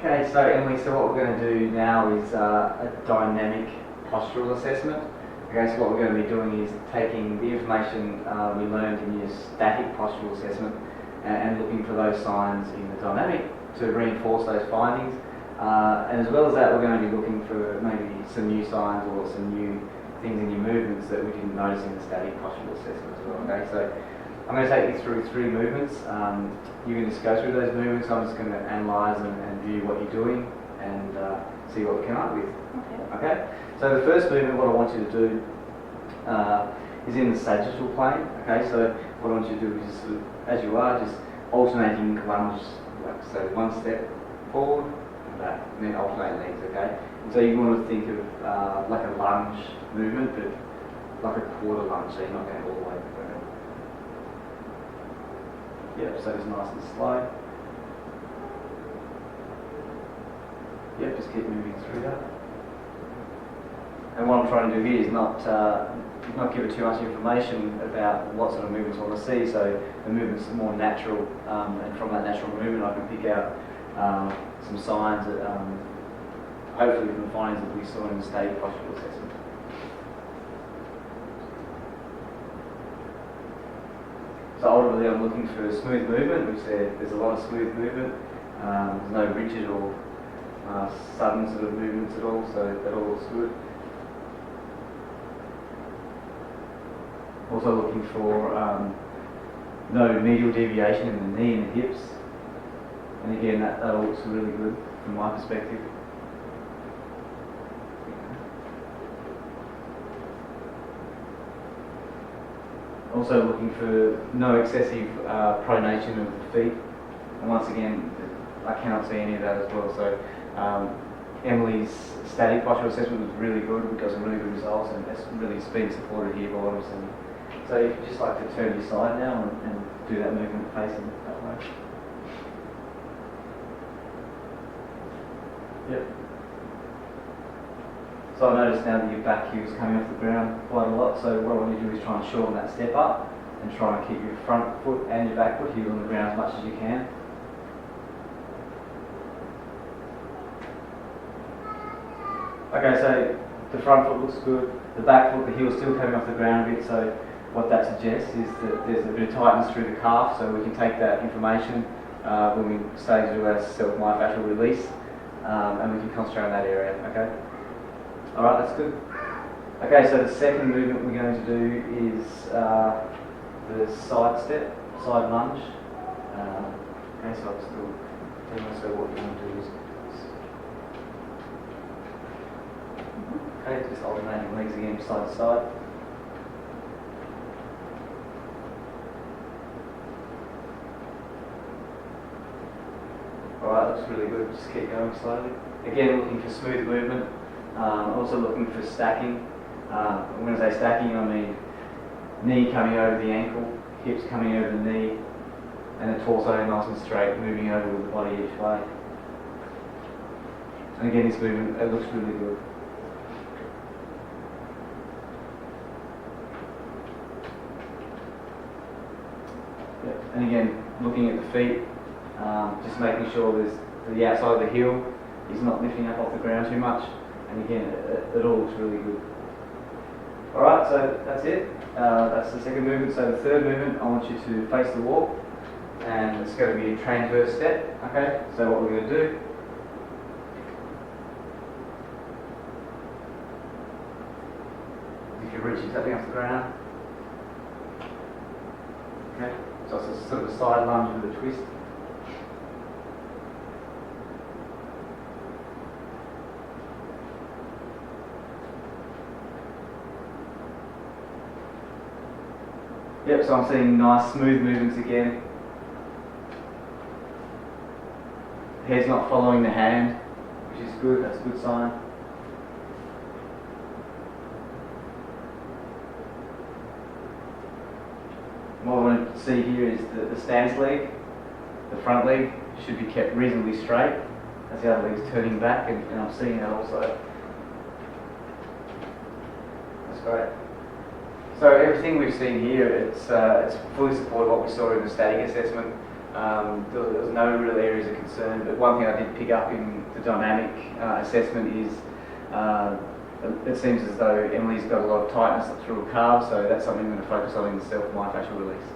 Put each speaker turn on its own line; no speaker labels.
Okay, so Emily, so what we're going to do now is a dynamic postural assessment. Okay, so what we're going to be doing is taking the information we learned in your static postural assessment and looking for those signs in the dynamic to reinforce those findings. And as well as that, we're going to be looking for maybe some new signs or some new things in your movements that we didn't notice in the static postural assessment as well. Okay, so I'm going to take you through 3 movements. You can just go through those movements. I'm just going to analyse and view what you're doing and see what we come up with. Okay. So the first movement, what I want you to do is in the sagittal plane. Okay. So what I want you to do is, sort of, as you are, just alternating lunge, like so, one step forward and back, and then alternate legs. Okay. And so you want to think of like a lunge movement, but like a quarter lunge, so you're not going all the way. Yep, so it's nice and slow. Yep, just keep moving through that. And what I'm trying to do here is not give it too much information about what sort of movements I want to see, so the movements are more natural, and from that natural movement I can pick out some signs that hopefully from the findings that we saw in the static postural assessment. So ultimately I'm looking for smooth movement, which there's a lot of smooth movement. There's no rigid or sudden sort of movements at all, so that all looks good. Also looking for no medial deviation in the knee and the hips. And again, that all looks really good from my perspective. Also looking for no excessive pronation of the feet, and once again I cannot see any of that as well. So Emily's static postural assessment was really good. We got some really good results, and it's really been supported here by what I'm seeing. So if you'd just like to turn your side now and do that movement facing that way. Yep. So I noticed now that your back heel is coming off the ground quite a lot, so what I want you to do is try and shorten that step up and try and keep your front foot and your back foot heel on the ground as much as you can. Okay, so the front foot looks good, the back foot, the heel is still coming off the ground a bit, so what that suggests is that there's a bit of tightness through the calf, so we can take that information when we start to do our self-myofascial release, and we can concentrate on that area, okay? Alright, that's good. Okay, so the second movement we're going to do is the side step, side lunge. Okay, so I'm still telling you, so what you want to do is okay, just alternating legs again side to side. Alright, looks really good, just keep going slowly. Again, looking for smooth movement. Also looking for stacking. When I say stacking, I mean knee coming over the ankle, hips coming over the knee, and the torso nice and straight, moving over with the body each way. And again, this movement, it looks really good. Yep. And again, looking at the feet, just making sure there's the outside of the heel is not lifting up off the ground too much. And again, it all looks really good. Alright, so that's it. That's the second movement. So the third movement, I want you to face the wall. And it's going to be a transverse step. Okay, so what we're going to do, if you reach exactly off the ground. Okay, so it's a sort of a side lunge with a twist. Yep, so I'm seeing nice smooth movements again. The head's not following the hand, which is good, that's a good sign. What I want to see here is the stance leg. The front leg should be kept reasonably straight as the other leg's turning back, and I'm seeing that also. That's great. So everything we've seen here, it's fully supported what we saw in the static assessment. There was no real areas of concern, but one thing I did pick up in the dynamic assessment is it seems as though Emily's got a lot of tightness through her calves, so that's something I'm going to focus on in the self-myofascial release.